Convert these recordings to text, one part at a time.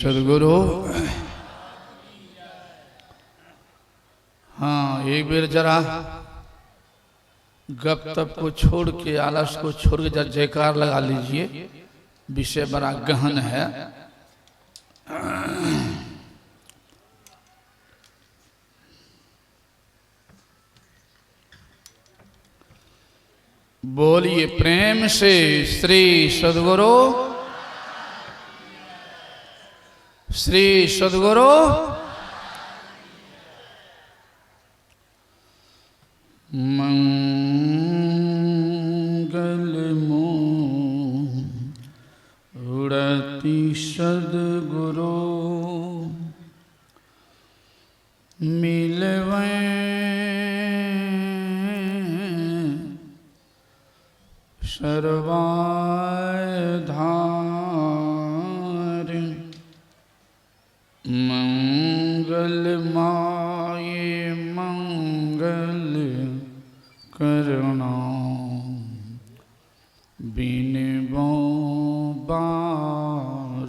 सदगुरु। हाँ, एक बार जरा गप तप को छोड़ के, आलस को छोड़ के जरा जयकार लगा लीजिए। विषय बड़ा गहन है। बोलिए प्रेम से श्री सदगुरु, श्री सदगुरु। मंगल मूर्ति सदगुरु मिलवे सर्वाधार। मंगल माये मंगल करुणा बिनबो बारंबार।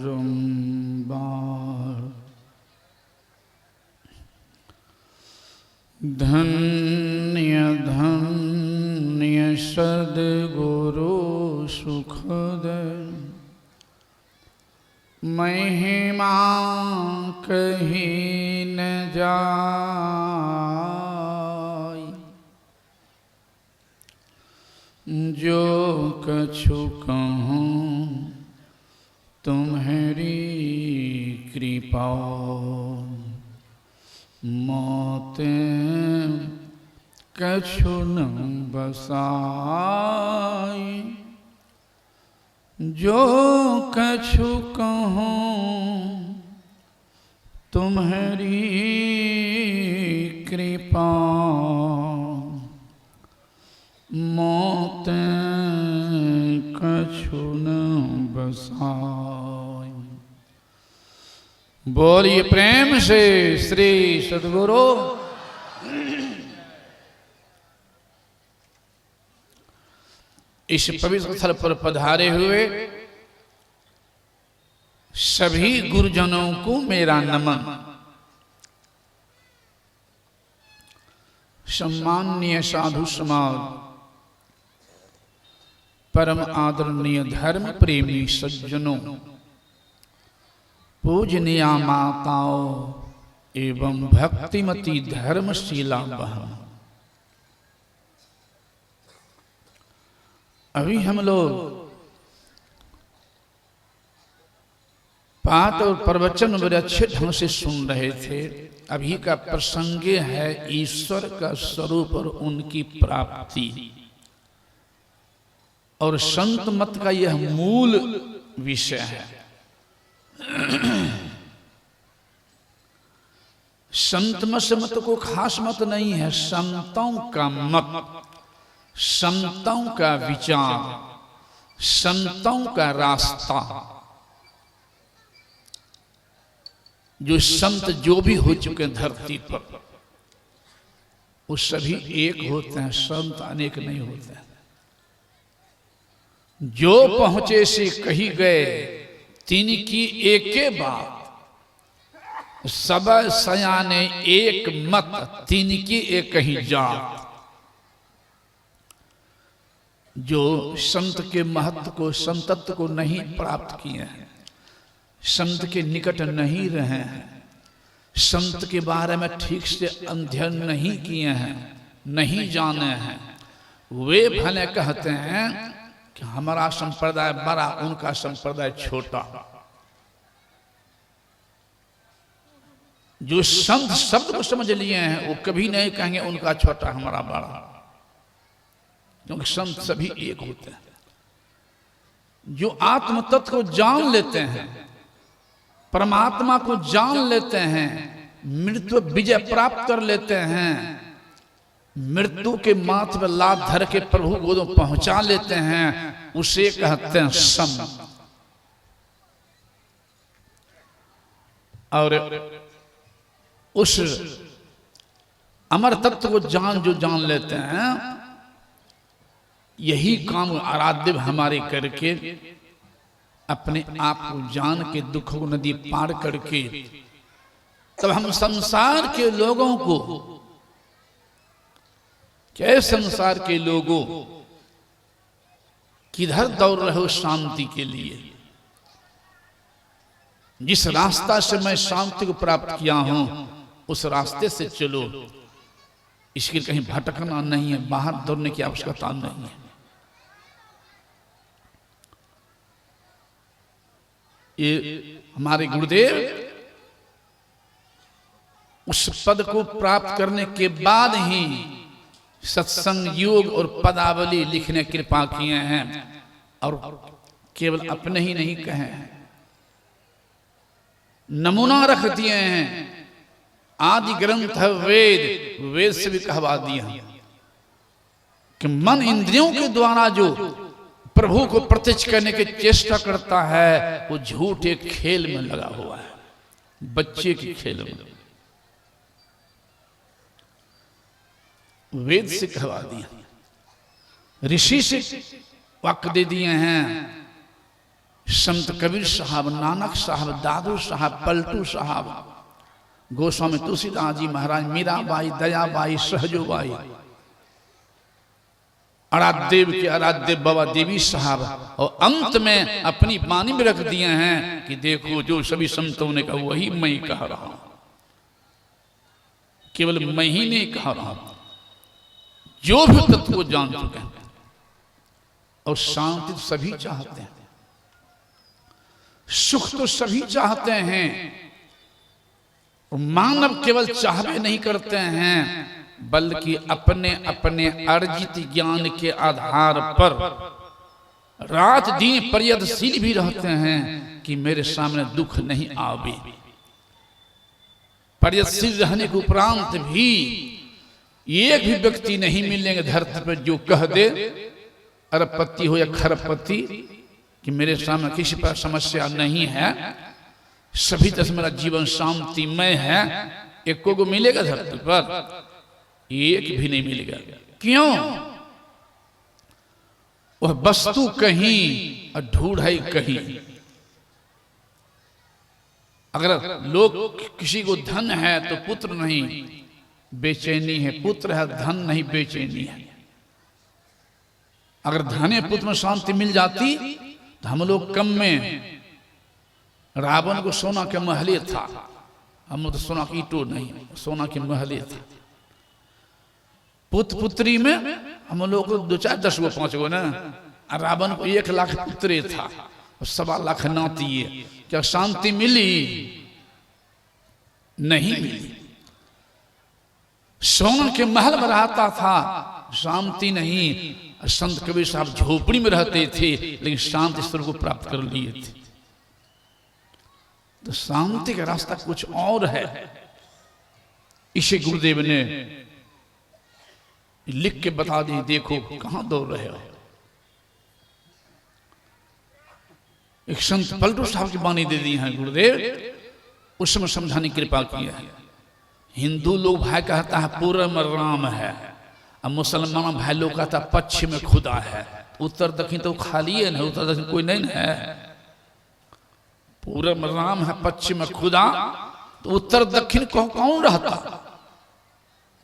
धन्य धन्य सद्गुरु सुखद महिमा कहीं न जाय। जो कछु कहूँ तुम्हारी कृपा, मोते कछु न बसाई। जो कछु कहूँ तुम्हारी कृपा, मोते कछु न बसाई। बोलिए प्रेम से श्री सद्गुरु। इस पवित्र स्थल पर पधारे हुए सभी गुरुजनों को मेरा नमन। सम्माननीय साधु समाज, परम आदरणीय धर्म प्रेमी सज्जनों, पूजनीय माताओं एवं भक्तिमती धर्मशीला बहनों, अभी हम लोग पाठ और प्रवचन बड़े अच्छे ढंग से सुन रहे थे। अभी का प्रसंग है ईश्वर का स्वरूप और उनकी प्राप्ति, और संत मत का यह मूल विषय है। संत मत को खास मत नहीं है, संतों का मत, संतों का विचार, संतों का रास्ता। जो संत जो भी हो चुके हैं धरती पर, वो सभी एक होते हैं, संत अनेक नहीं होते हैं। जो पहुंचे से कही गए तीन की एके बात, सब सयाने एक मत, तीन की एक ही जात। जो संत के महत्व को, संतत्व को नहीं प्राप्त किए हैं, संत के निकट नहीं रहे हैं, संत के बारे में ठीक से अध्ययन नहीं किए हैं, नहीं जाने हैं, वे भले कहते हैं कि हमारा संप्रदाय बड़ा, उनका संप्रदाय छोटा। जो संत शब्द को समझ लिए हैं वो कभी नहीं कहेंगे उनका छोटा हमारा बड़ा, क्योंकि संत सभी एक होते हैं। जो आत्म तत्व को जान लेते हैं, परमात्मा को जान लेते हैं, मृत्यु विजय प्राप्त कर लेते हैं, मृत्यु के माथ पर लात धर के प्रभु गोदों पहुंचा लेते हैं, उसे कहते हैं संत। और उस अमर तत्व को जो जान लेते हैं, यही काम आराध्य हमारे करके अपने आप को जान के दुखों को नदी पार करके तब हम संसार के लोगों को, क्या संसार के लोगों किधर दौड़ रहे हो शांति के लिए, जिस रास्ता से मैं शांति को प्राप्त किया हूं उस रास्ते से चलो, इसके कहीं भटकना नहीं है, बाहर दौड़ने की आवश्यकता नहीं है। ये हमारे गुरुदेव उस पद को प्राप्त करने के बाद ही सत्संग योग और पदावली लिखने की कृपा किए हैं, और केवल अपने ही नहीं कहे हैं, नमूना रख दिए हैं। आदि ग्रंथ है वेद, वेद से भी कहवा दिया कि मन इंद्रियों के द्वारा जो प्रभु को प्रत्यक्ष करने की चेष्टा करता है वो झूठे खेल में लगा हुआ है, बच्चे के खेल में। वेद से कहवा दिया, ऋषि से वाक्य दे दिए हैं। संत कबीर साहब, नानक साहब, दादू साहब, पलटू साहब, गोस्वामी तुलसीदास जी महाराज, मीराबाई, दयाबाई, सहजोबाई, आराध्य के आराध्य बाबा देवी साहब, और अंत में अपनी वाणी में रख दिए हैं कि देखो जो सभी संतों ने कहा वही मैं कह रहा हूं, केवल मैं ही नहीं कह रहा हूं, जो भी तत्व को जान चुके हैं। और शांति तो सभी चाहते हैं, सुख तो सभी चाहते हैं, और मानव केवल चाहवे नहीं करते हैं बल्कि अपने अपने अर्जित ज्ञान के आधार पर रात दिन प्रयत्नशील भी रहते हैं कि मेरे सामने दुख नहीं आवे। प्रयत्नशील रहने के उपरांत भी एक भी व्यक्ति नहीं मिलेंगे धरती पर जो कह दे, अरबपति हो या खरबपति, कि मेरे सामने किसी पर समस्या नहीं है, सभी तरह से मेरा जीवन शांतिमय है। एक को मिलेगा धरती पर? एक भी नहीं मिलेगा। क्यों? वह वस्तु कहीं और ढूंढाई कहीं। अगर लोग किसी को धन है तो पुत्र नहीं, बेचैनी है, पुत्र है धन नहीं, बेचैनी है। अगर धन पुत्र में शांति मिल जाती तो हम लोग कम में, रावण को सोना के महले था, हम तो सोना की ईंटों नहीं, सोना के महले था। पुत्र पुत्री में हम लोग को 2-4 10 गो 5 गो ना, रावण को 1 लाख पुत्रे था और 1.25 लाख नाती। क्या शांति मिली? नहीं मिली। सोना के महल में रहता था, शांति नहीं। संत कबीर साहब झोपड़ी में रहते थे लेकिन शांति ईश्वर को प्राप्त कर लिए थे। तो शांति का रास्ता कुछ और है। इसे गुरुदेव ने लिख के बता दी, देखो कहां दौड़ रहे हो। एक संत पलटू साहब की वाणी दे दी है गुरुदेव, उस समय समझाने की कृपा की है। हिंदू लोग भाई कहता है पूर्व में राम है, और मुसलमान भाई लोग कहता है पश्चिम में खुदा है। उत्तर दक्षिण तो खाली है ना, उत्तर दक्षिण कोई नहीं है। पूर्व में राम है, पश्चिम में खुदा, तो उत्तर दक्षिण कौन रहता?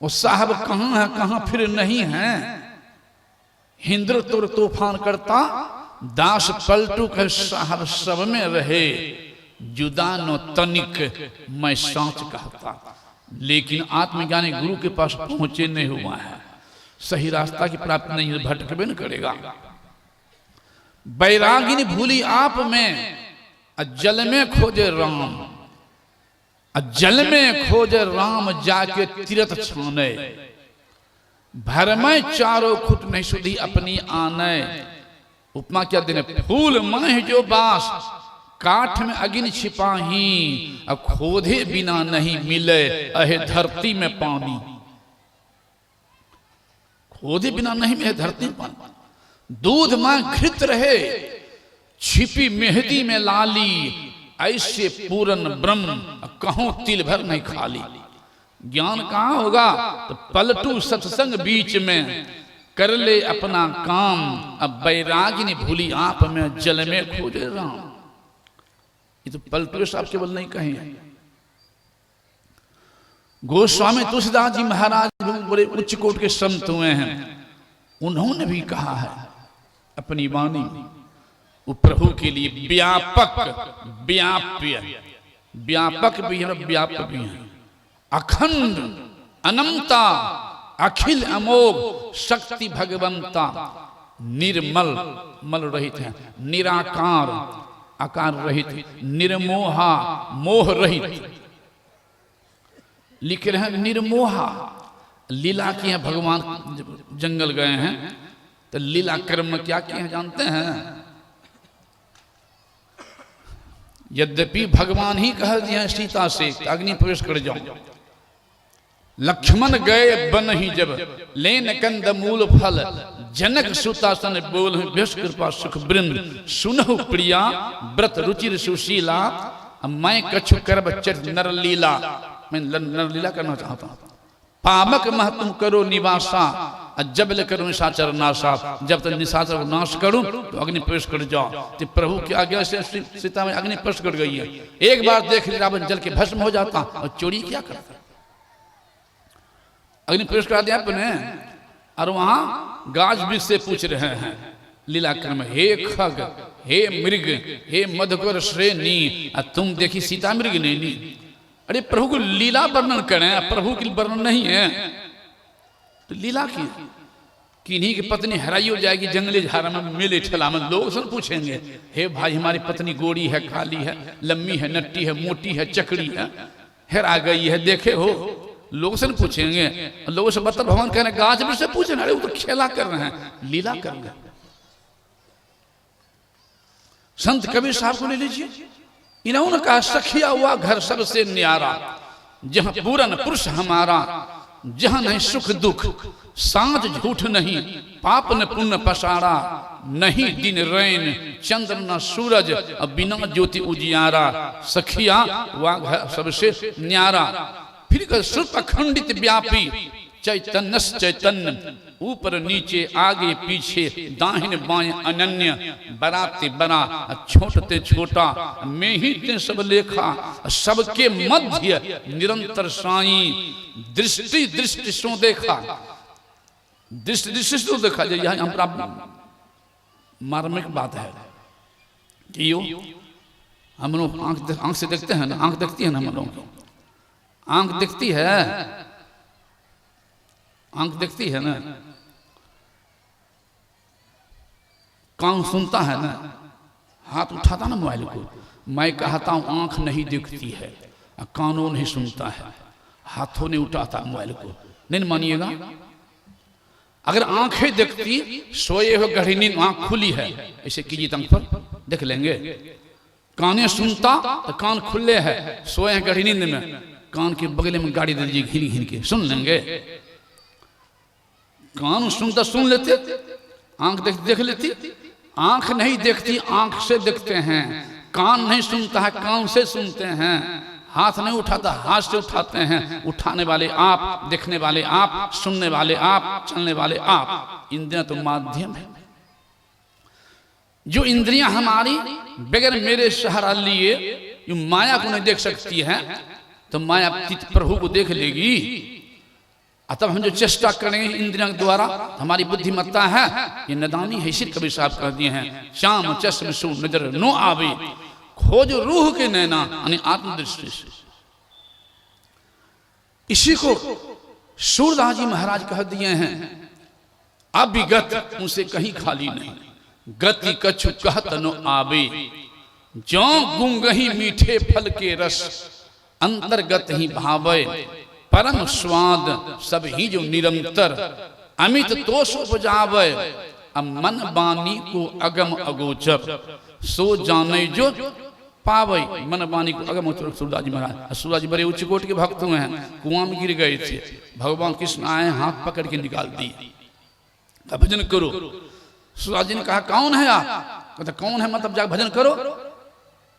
वो साहब कहां है कहां फिर नहीं है। हिंद्र तुर तूफान करता, दास पलटू के साहब सब में रहे, जुदा नो तनिक मैं सांच कहता। लेकिन आत्मज्ञानी गुरु के पास पहुंचे नहीं हुआ है, सही रास्ता की प्राप्ति नहीं, भटकबे न करेगा। बैरागिनी भूली आप में, जल में खोजे राम, जल में खोजे राम जाके तीरथ छाने। भर में चारों खुट नहीं सुधी अपनी आने। उपमा क्या देने? फूल माह जो बास, काठ में अग्नि छिपाही, अब खोदे बिना नहीं मिले अहे धरती में पानी। खोदे बिना नहीं मिले धरती में पानी। दूध मां घृत रहे, छिपी मेहदी में लाली, ऐसे पूरन ब्रह्म कहों तिल भर नहीं खाली। ज्ञान कहां होगा? तो पलटू सत्संग बीच में कर ले अपना काम, अब बैरागिनी भूली आप में, जल में खोजे राम। ये तो पलटू साहब केवल नहीं कहे, गोस्वामी तुलसीदास जी महाराज बड़े उच्च कोट के संत हुए हैं, उन्होंने भी कहा है अपनी वाणी, वो प्रभु के लिए व्यापक व्याप्य, व्यापक भी है व्याप्य भी है, अखंड अनंता अखिल अमोघ शक्ति भगवंता, निर्मल मल रहित है, निराकार आकार रहित, निर्मोहा मोह रहित। लिख रहे हैं निर्मोहा, लीला किए हैं भगवान, जंगल गए हैं तो लीला कर्म में क्या किए हैं जानते हैं? यद्यपि भगवान ही कह दिए हैं सीता से अग्नि प्रवेश कर जाओ, लक्ष्मण गए बन ही जब लेन कंद मूल फल, जनक सुतासन बोल बेश कृपा सुख वृंद, सुनहु प्रिया व्रत रुचिर सुशीला, मैं कछु करब चरित नर लीला, मैं नर लीला करना चाहता हूं, पामक मह तुम करो निवासा, जब ले करो निशाचर नाशा, जब तक निशाचर को नाश करूं तो अग्नि प्रवेश कर जाओ। तो प्रभु की आज्ञा से सीता में अग्नि प्रवेश कर गई है, एक बार देख लिया रावण जल के भस्म हो जाता, और चोरी क्या करता, अग्नि प्रवेश करा दिया आपने। और वहां गाज वृक्ष से पूछ रहे हैं लीला क्रम, हे खग हे मृग हे मधुकर श्रेणी, तुम देखी सीता मृग नहीं। अरे प्रभु को लीला वर्णन करें, प्रभु की वर्णन नहीं है तो लीला की किन्हीं की पत्नी हराई हो जाएगी जंगली झाड़ा में मेले ठेला में, लोग सब पूछेंगे हे भाई हमारी पत्नी गोरी है, काली है, लम्बी है, नट्टी है, मोटी है, चकड़ी है, हेरा गई है, देखे हो, लोग से पूछेंगे। लोगों से बता भगवान कह रहे हैं गाछ से पूछे, अरे वो तो खेला कर रहे हैं, लीला कर रहे हैं। संत कबीर साहब को ले लीजिए, इन्होंने कहा सखिया हुआ घर सबसे न्यारा, जहां पूरन पुरुष हमारा, जहां नहीं सुख दुख सांझ झूठ नहीं, पाप न पुण्य पसारा, नहीं दिन रैन चंद्र न सूरज, अब बिना ज्योति उजियारा, सखिया हुआ घर सबसे न्यारा। फिर श्रुत अखंडित व्यापी चैतन्य चैतन्य, ऊपर नीचे आगे पीछे दाहिने बाएं अनन्य, बराते बड़ा छोटते छोटा, मैं ही ते सब लेखा, सबके मध्य निरंतर साई, दृष्टि दृष्टि सो देखा, दृष्टि दृष्टि सो देखा। यहाँ हम मार्मिक बात है कि यो हम लोग आंख से देखते हैं ना, आंख देखती है ना, हम लोग आंख दिखती है, आंख दिखती है ना, कान सुनता है ना, हाथ उठाता ना मोबाइल को। मैं कहता हूं आंख नहीं दिखती है, कानों नहीं सुनता है, हाथों नहीं उठाता मोबाइल को, नहीं मानिएगा। अगर आंखें देखती, सोए हो गहरी नींद, आंख खुली है, ऐसे कीजिए तंग पर देख लेंगे। काने सुनता तो कान खुले है, सोए हैं गहरी नींद में, कान के बगले में गाड़ी दे दीजिए घिन घिन के, सुन लेंगे। कान सुनता सुन लेते, आंख देख लेती। आंख नहीं देखती, आंख से देखते हैं। कान नहीं सुनता है, कान से सुनते हैं। हाथ नहीं उठाता, हाथ से उठाते हैं। उठाने वाले आप, देखने वाले आप, सुनने वाले आप, चलने वाले आप। इंद्रियां तो माध्यम है। जो इंद्रियां हमारी बगैर मेरे सहारा लिए जो माया को नहीं देख सकती है, तो माया प्रभु को देख लेगी। तब हम जो चेष्टा करेंगे इंद्रियों के द्वारा, हमारी बुद्धिमत्ता है, ये नदानी है। श्री कबीर साहब कह दिए हैं, श्याम चश्म सु नजर नो आवे, खोज रूह के नैना यानी आत्मदृष्टि से। इसी को सूरदास जी महाराज कह दिए हैं, अभिगत उनसे कहीं खाली नहीं, गति कछु कहत नो आवे, जो गुंगही मीठे फल के रस, अंतर्गत ही भावे, परम स्वाद सब ही जो निरंतर, अमित तोष उपजावे, मन बानी को अगम अगोचर, सो जाने जो पावे। मन बानी को अगम अगोचर। सूरदास जी महाराज, सूरदास जी बड़े उच्च कोटि के भक्त हुए हैं, कुआं में गिर गए थे, भगवान कृष्ण आए, हाथ पकड़ के निकाल दिए, भजन करो। सूरदास जी ने कहा कौन है आप? कहते कौन है मतलब जाकर भजन करो।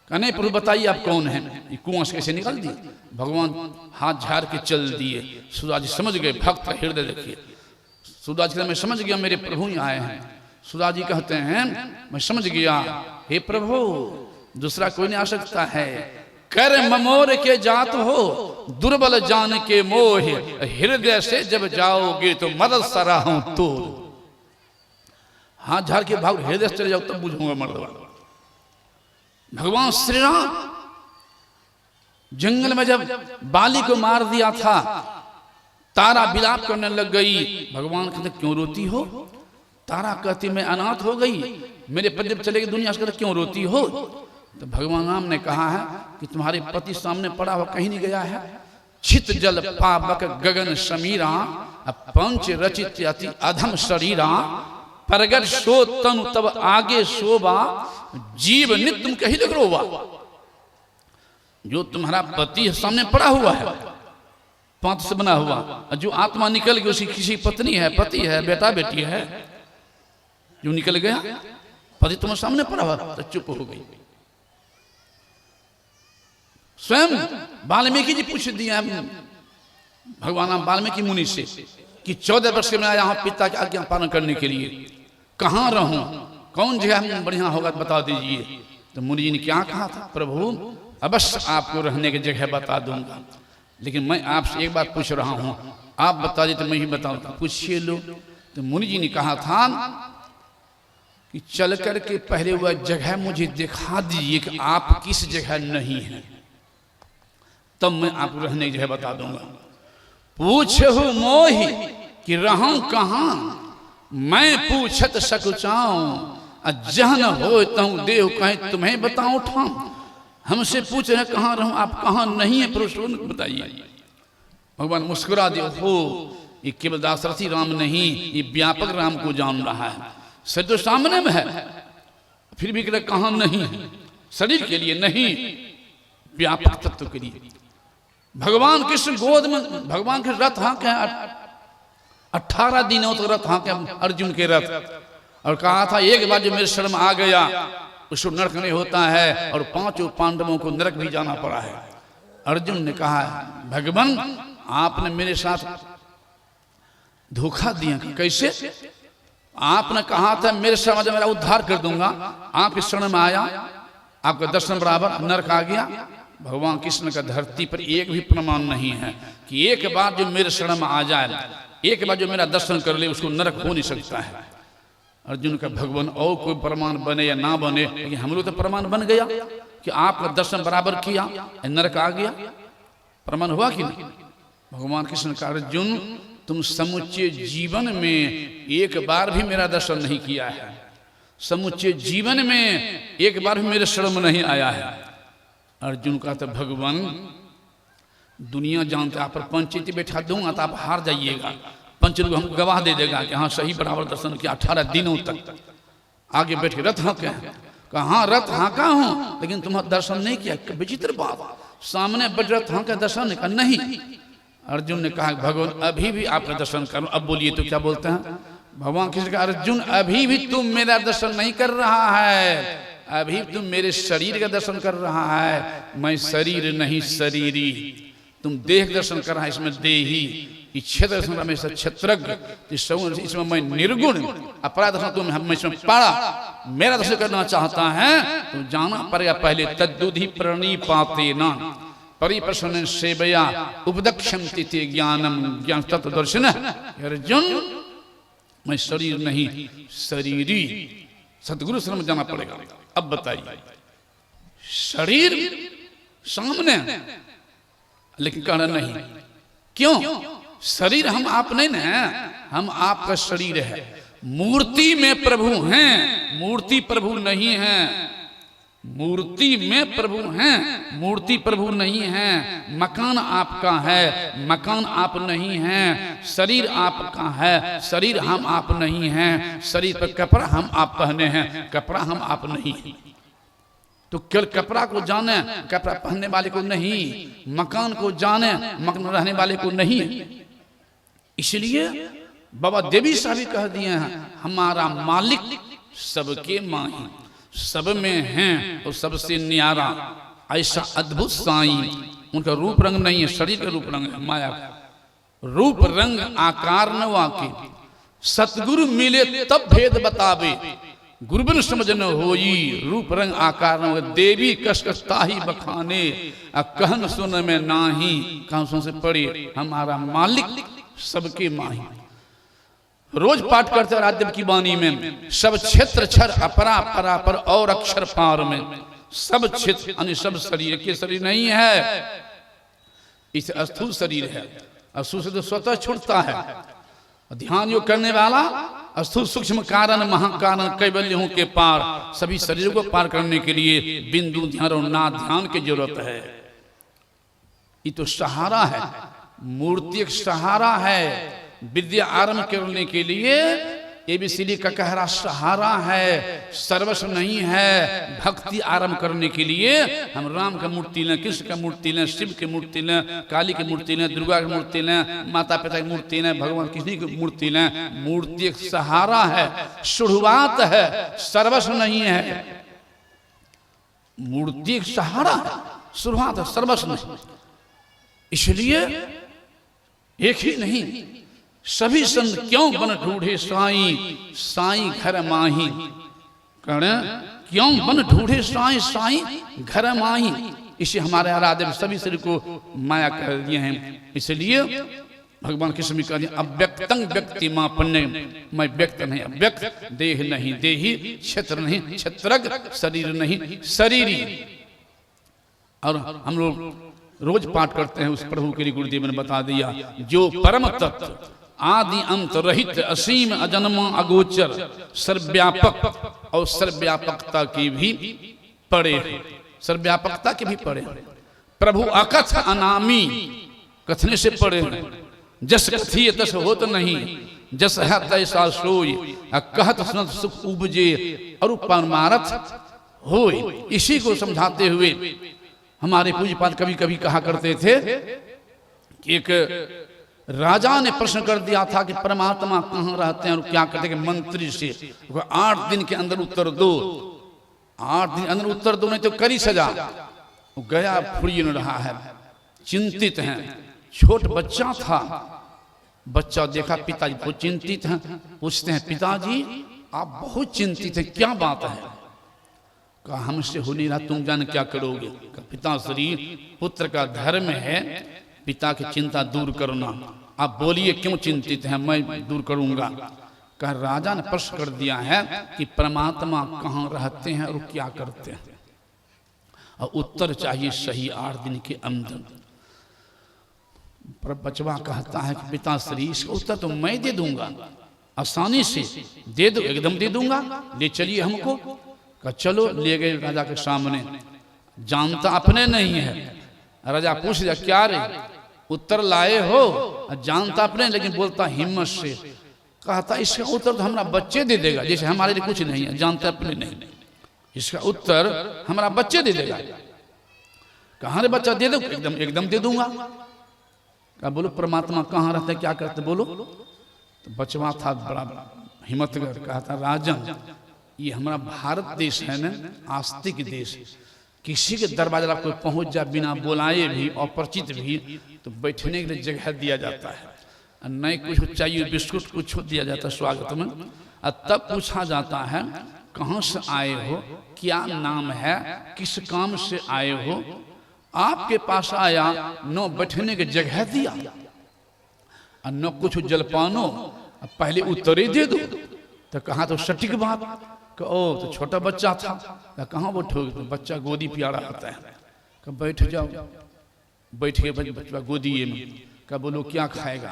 कहने प्रभु बताइए आप कौन हैं? ये कुआं से कैसे निकाल दिए? भगवान हाथ झाड़ के चल दिए। सूरदास जी समझ गए, भक्त का हृदय देखिए। सूरदास जी मैं समझ गया मेरे प्रभु ही आए हैं। सूरदास जी कहते हैं मैं समझ गया, हे प्रभु दूसरा कोई नहीं आ सकता है। कर ममोर के जात हो दुर्बल जान के मोह, हृदय से जब जाओगे तो मदद सराहूं तो। हाथ झाड़ के भाग हृदय से चले जाओ तब बुझूंगा मर्दवा। भगवान श्री राम जंगल में जब बाली को मार दिया था, तारा विलाप करने लग गई। भगवान कहते क्यों रोती हो? तारा कहती मैं अनाथ हो गई, मेरे पति जब चले गए दुनिया से, क्यों रोती हो? तो भगवान राम ने कहा है कि तुम्हारे पति सामने पड़ा हुआ कहीं नहीं गया है। छित जल पावक गगन समीरा, पंच रचित अति अधम शरीरा, प्रगट सो तनु तब आगे शोभा, जीव नित्य तुम कहीं लग रोवा। जो तुम्हारा पति सामने पड़ा हुआ है, पांच से बना हुआ, जो आत्मा निकल गई, उसकी किसी पत्नी है, पति है, बेटा बेटी है, जो निकल गया, पति तुम्हारे सामने पड़ा हुआ, तो चुप हो गई। स्वयं वाल्मीकि जी पूछ दिया भगवान वाल्मीकि मुनि से कि 14 वर्ष में आया हूं पिता की आज्ञा पालन करने के लिए, कहाँ रहूं, कौन जगह बढ़िया होगा बता दीजिए। तो मुनि जी ने क्या कहा था? प्रभु अवश्य आपको रहने की जगह बता दूंगा, लेकिन मैं आपसे एक बात पूछ रहा हूं, आप बता दीजिए तो मैं ही बताऊंगा, पूछिए लो। तो मुनि जी ने कहा था कि चल कर के पहले वह जगह मुझे दिखा दीजिए कि आप किस जगह नहीं है, तब मैं आपको रहने की जगह बता दूंगा। पूछहु मोहि कि रहूं कहां, मैं पूछत सकुचाऊं, जहन हो तहु देहु कहें तुम्हें बताऊं ठाऊं। हमसे पूछ रहे कहाँ रहूं, आप कहाँ नहीं है पुरुष बताइए। भगवान मुस्कुरा दिए, हो ये केवल दाशरथी राम नहीं, ये व्यापक राम को जान रहा है। शरीर तो सामने में है, फिर भी कहते कहाँ नहीं है, शरीर के लिए नहीं, व्यापक तत्व के लिए। भगवान कृष्ण गोद में, भगवान के रथ हाँके 18 दिनों तक रथ हाँके अर्जुन के रथ, और कहा था एक बार जो मेरे शर्म आ गया उसको नरक नहीं होता है, और 5 पांडवों को नरक भी जाना पड़ा है। अर्जुन ने कहा भगवान आपने मेरे साथ धोखा दिया, कैसे? आपने कहा था मेरे शरण में मेरा उद्धार कर दूंगा, आपके शरण में आया, आपका दर्शन बराबर नरक आ गया। भगवान कृष्ण का धरती पर एक भी प्रमाण नहीं है कि एक बार जो मेरे शरण में आ जाए, एक बार जो मेरा दर्शन कर ले, उसको नरक हो नहीं सकता है। अर्जुन का भगवान और कोई प्रमाण बने या ना बने, लेकिन हम लोग तो प्रमाण बन गया कि आपका दर्शन बराबर किया, नरक आ गया, प्रमाण हुआ कि नहीं? भगवान कृष्ण का अर्जुन तुम समुच्चय जीवन में एक बार भी मेरा दर्शन नहीं किया है, समुच्चय जीवन में एक बार भी मेरे शरण में नहीं आया है। अर्जुन का तो भगवान दुनिया जानते आप पर पंचायती बैठा दूंगा तो आप हार जाइएगा, पंचलोक हमको गवाह दे देगा कि हाँ सही बराबर दर्शन किया 18 दिनों तक। आगे बैठ के रथ हाँके, कहा रथ हाँका हूं लेकिन तुम्हारा दर्शन नहीं किया। विचित्र बात, सामने बैठ रथ हाँका दर्शन नहीं। अर्जुन ने कहा भगवान अभी भी आपका दर्शन करो। अब बोलिए तो क्या बोलते हैं भगवान कृष्ण का, अर्जुन अभी भी तुम मेरा दर्शन नहीं कर रहा है, अभी तुम मेरे शरीर का दर्शन कर रहा है। मैं शरीर नहीं शरीरी, तुम देह दर्शन कर रहा है, इसमें देही, क्षेत्र दर्शन में क्षेत्रज्ञ, इसमें मैं निर्गुण, अपराध दर्शन तुम हम इसमें पाड़ा, मेरा दर्शन करना चाहता है तो जाना पड़ेगा पहले तद्दुधि प्रणीपाते न परिप्रश्न सेवया उपदक्षन्ति ते ज्ञानम ज्ञान तत्व दर्शन। अर्जुन मैं शरीर नहीं शरीरी, सतगुरु शरण जाना पड़ेगा। अब बताइए शरीर सामने लेकिन कहना नहीं, क्यों? शरीर हम आप नहीं ना, हम आपका शरीर है। मूर्ति में प्रभु हैं, मूर्ति प्रभु नहीं है। मूर्ति में प्रभु हैं, मूर्ति प्रभु नहीं है। मकान आपका है, मकान आप नहीं हैं। शरीर आपका है, शरीर हम आप नहीं हैं। शरीर पर कपड़ा हम आप पहने हैं, कपड़ा हम आप नहीं हैं। तो केवल कपड़ा को जाने, कपड़ा पहनने वाले को नहीं, मकान को जाने, मकान रहने वाले को नहीं। इसलिए बाबा देवी साहब भी कह दिए हैं हमारा मालिक सबके माही, सब में हैं और सबसे न्यारा। ऐसा अद्भुत साईं, उनका रूप रंग नहीं है, शरीर का रूप रंग है, माया का रूप रंग आकार न वाके। सतगुरु मिले तब भेद बतावे, गुरुबिन समझ न होई, रूप रंग आकार न हो, देवी कस कस ताही बखाने, कहन सुन में नाही, कहन सुन से पढ़े हमारा मालिक सबके माही। रोज पाठ करते हैं राजदेव की वाणी में, सब क्षेत्र छर अपरा परा पर और अक्षर पार में, सब क्षेत्र यानी सब शरीर के शरीर नहीं है, इस अस्थूल शरीर है। अस्थूल से तो स्वतः छूटता है। ध्यान योग करने वाला अस्थूल सूक्ष्म कारण महाकारण कैवल्यों के पार, सभी शरीरों को पार करने के लिए बिंदु ध्यान और ना ध्यान की जरूरत है। ये तो सहारा है, मूर्ति एक सहारा है। विद्या आरंभ करने के लिए एबीसीडी का कहरा सहारा है, सर्वस्व नहीं है। भक्ति आरंभ करने के लिए हम राम का मूर्ति लें, कृष्ण का मूर्ति लें, शिव की मूर्ति लें, काली की मूर्ति लें, दुर्गा की मूर्ति लें, माता पिता की मूर्ति लें, भगवान किसी की मूर्ति लें। मूर्ति एक सहारा है, शुरुआत है, सर्वस्व नहीं है। मूर्ति एक सहारा है, शुरुआत है, सर्वस्व नहीं। इसलिए एक ही नहीं, सभी संत क्यों बन ढूंढे साईं, साईं घर माही। क्यों बन ढूंढे साईं, साईं घर माही। इसे हमारे आराध्य सभी शरीर को माया कर दिए हैं। इसलिए भगवान कृष्ण ने कहा अव्यक्तं व्यक्ति मां पुण्य, मैं व्यक्त नहीं अव्यक्त, देह नहीं देही, क्षेत्र नहीं क्षेत्रज्ञ, शरीर नहीं शरीरी। और हम लोग रोज पाठ करते हैं उस प्रभु के लिए गुरुदेव ने बता दिया, जो परम तत्व आदि अंत रहित असीम अजन्म अगोचर सर्वव्यापक और सर्वव्यापकता की भी पड़े, सर्वव्यापकता के भी पड़े। प्रभु अकथ अनामी, कथने से पड़े। जस कथिय तस होत नहीं, जस है तैसा सोई, कहत सुनत सुख उपजे और परमारथ होय। इसी को समझाते हुए हमारे पूज्यपाद कभी कभी कहा करते थे कि एक राजा ने प्रश्न कर दिया था कि परमात्मा कहाँ रहते हैं और क्या करते हैं, मंत्री से 8 दिन के अंदर उत्तर दो, 8 दिन अंदर उत्तर दो नहीं तो करी सजा। वो गया फुरी न रहा है, चिंतित हैं। छोट बच्चा था, बच्चा देखा पिताजी बहुत चिंतित हैं, पूछते हैं पिताजी आप बहुत चिंतित हैं, क्या बात है? कहा हमसे हो नहीं रहा, तुम जाने क्या करोगे? पिताश्री पुत्र का धर्म है पिता की चिंता दूर करना, आप बोलिए क्यों चिंतित हैं, मैं दूर करूंगा। कहा राजा ने प्रश्न कर दिया है कि परमात्मा कहाँ रहते हैं और क्या करते हैं, और उत्तर चाहिए सही 8 दिन के अंदर। पर बचवा कहता है कि पिताश्री इसका उत्तर तो मैं दे दूंगा, आसानी से दे दो, एकदम दे दूंगा, ले चलिए हमको। कहा चलो, ले गए राजा के सामने। जानता अपने नहीं है, राजा पूछ दिया क्या रे उत्तर लाए हो? जानता अपने लेकिन बोलता हिम्मत से। कहता इसका उत्तर तो हमारा बच्चे दे देगा, जैसे हमारे लिए कुछ नहीं है, जानता अपने नहीं, इसका उत्तर हमारा बच्चे दे देगा। कहाँ रे बच्चा दे दो, एकदम एकदम दे दूंगा। कहा बोलो परमात्मा कहाँ रहते क्या करते बोलो। तो बचवा था बड़ा हिम्मतगर, कहा था राजन ये हमारा भारत देश है ना, आस्तिक देश, किसी के दरवाजे पर कोई पहुंच जाए बिना बुलाए भी, अपरिचित भी, तो बैठने के लिए जगह दिया जाता है। नहीं कुछ चाहिए बिस्कुट कुछ दिया जाता है स्वागत में। और तब पूछा जाता है कहाँ से आए हो, क्या नाम है, किस काम से आए हो। आपके पास आया, न बैठने की जगह दिया और न कुछ जलपानो, पहले उत्तरे दे दो। तो कहा तो सटीक बात, ओ तो छोटा बच्चा था, कहाँ बैठोगे? तो बच्चा गोदी प्यारा होता है। कहा बैठ जाओ, बैठ के बच्चा गोदी में। कहा बोलो क्या खाएगा?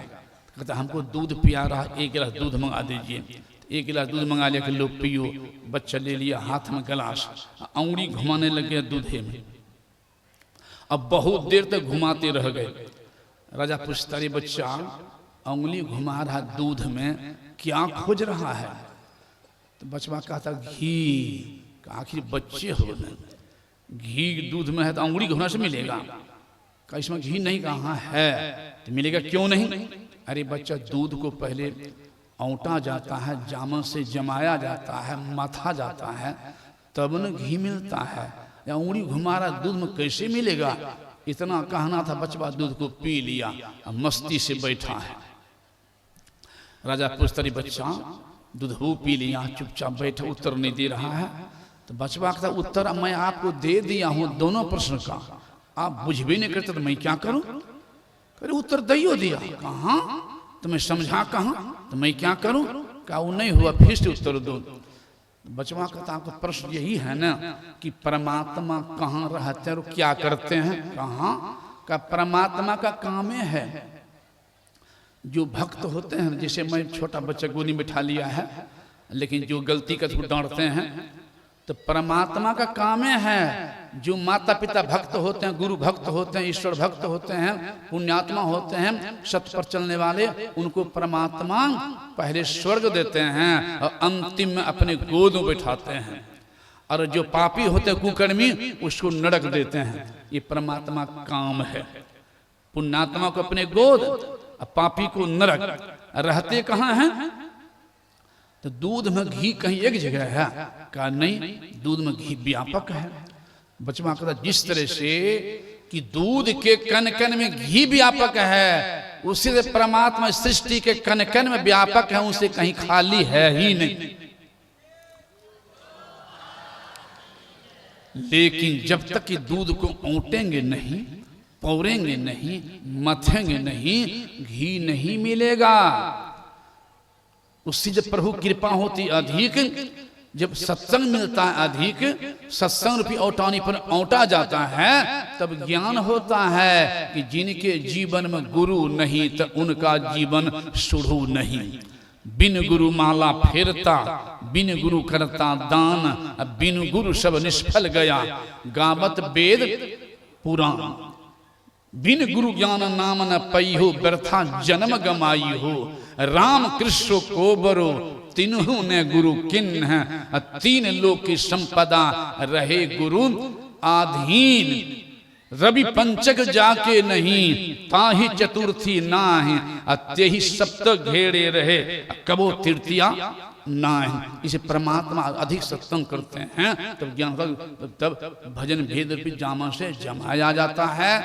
कहता हमको दूध प्यारा, 1 गिलास दूध मंगा दीजिए। 1 गिलास दूध मंगा लिया कि लो पियो। बच्चा ले लिया, हाथ में गिलास, उंगली घुमाने लग गया दूधे में। अब बहुत देर तक घुमाते रह गए। राजा पूछता रे बच्चा उंगली घुमा रहा दूध में, क्या खोज रहा है? तो बचवा कहता घी। आखिर बच्चे हो ना, घी दूध में है तो अंगुली घुमाने से मिलेगा? का इसमें घी नहीं, कहाँ है? तो मिलेगा क्यों नहीं? अरे बच्चा दूध को पहले औंटा जाता है, जामन से जमाया जाता है, मथा जाता है, तब न घी मिलता है। या उंगली घुमा रहा दूध में कैसे मिलेगा? इतना कहना था, बचवा दूध को पी लिया, मस्ती से बैठा है। राजा पूछता रे बच्चा दूधबू पी लिया, चुपचाप बैठे, उत्तर नहीं दे रहा है। तो बचवा कहता उत्तर मैं आपको दे दिया हूं दोनों प्रश्न का, आप बुझ भी नहीं करते तो मैं क्या करूं? अरे उत्तर दइयो दिया, कहाँ तुम्हें समझा, कहाँ तो मैं क्या करूं? कहा वो नहीं हुआ, फिर से उत्तर दो। बचवा कहता आपका प्रश्न यही है ना कि परमात्मा कहाँ रहते हैं और क्या करते हैं? कहाँ का परमात्मा का काम है जो भक्त होते हैं, जैसे मैं छोटा बच्चा गोदी में बिठा लिया है, लेकिन जो गलती का तो डांटते हैं, तो परमात्मा का काम है जो माता पिता भक्त होते हैं, गुरु भक्त होते हैं, ईश्वर भक्त होते हैं, पुण्यात्मा होते हैं, सत्य पर चलने वाले, उनको परमात्मा पहले स्वर्ग देते हैं और अंतिम में अपने गोद में बैठाते हैं। और जो पापी होते हैं, कुकर्मी, उसको नरक देते हैं। ये परमात्मा का काम है। पुण्यात्मा को अपने गोद और पापी को नरक। रहते कहाँ हैं? तो दूध में घी कहीं एक जगह है? कहा नहीं, दूध में घी व्यापक है। बचवा कहता जिस तरह से कि दूध के कण कण में घी व्यापक है, उसी से परमात्मा सृष्टि के कण कण में व्यापक है, उसे कहीं खाली है ही नहीं। लेकिन जब तक कि दूध को औंटेंगे नहीं, पौरेंगे नहीं, मथेंगे नहीं, घी नहीं मिलेगा। उससे जब प्रभु कृपा होती अधिक, जब सत्संग मिलता है अधिक, सत्संग रूपी औटानी पर औंटा जाता है, तब ज्ञान होता है कि जिनके जीवन में गुरु नहीं तो उनका जीवन सुढ़ू नहीं। बिन गुरु माला फेरता, बिन गुरु करता दान, बिन गुरु सब निष्फल गया, गावत वेद पुराण। बिन गुरु ज्ञान नाम न पई हो, व्यर्था जन्म गमाई हो। राम कृष्ण को बरो, तीनों ने गुरु किन है, तीन लोक की संपदा रहे गुरु आधीन। रवि पंचक जाके नहीं, ताहि चतुर्थी नाहि, त्यहि सप्त घेरे रहे, कबो तृतीया नाहि। इसे परमात्मा अधिक सत्संग करते हैं तब ज्ञान, तब भजन भेद रूपी जामा से जमाया जाता है,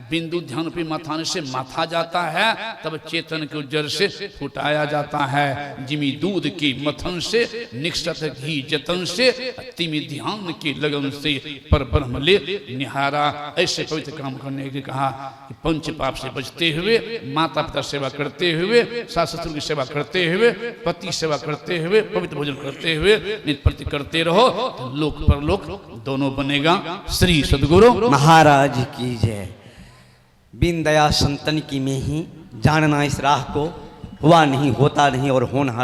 बिंदु ध्यान रूपी मथाने से माथा जाता है, तब चेतन के उज्जर से फुटाया जाता है। जिमी दूध की मथन से, निक्षत घी जतन से, तिमी ध्यान की लगन से, पर ब्रह्म ले निहारा। ऐसे पवित्र काम करने के कहा कि पंच पाप से बचते हुए, माता पिता सेवा करते हुए, सास ससुर की सेवा करते हुए, पति सेवा करते हुए, पवित्र भोजन करते हुए नित्य प्रति करते रहो, तो लोक परलोक दोनों बनेगा। श्री सद्गुरु महाराज की जय। बिन दया संतन की में ही जानना इस राह को, हुआ नहीं, होता नहीं और होनहारा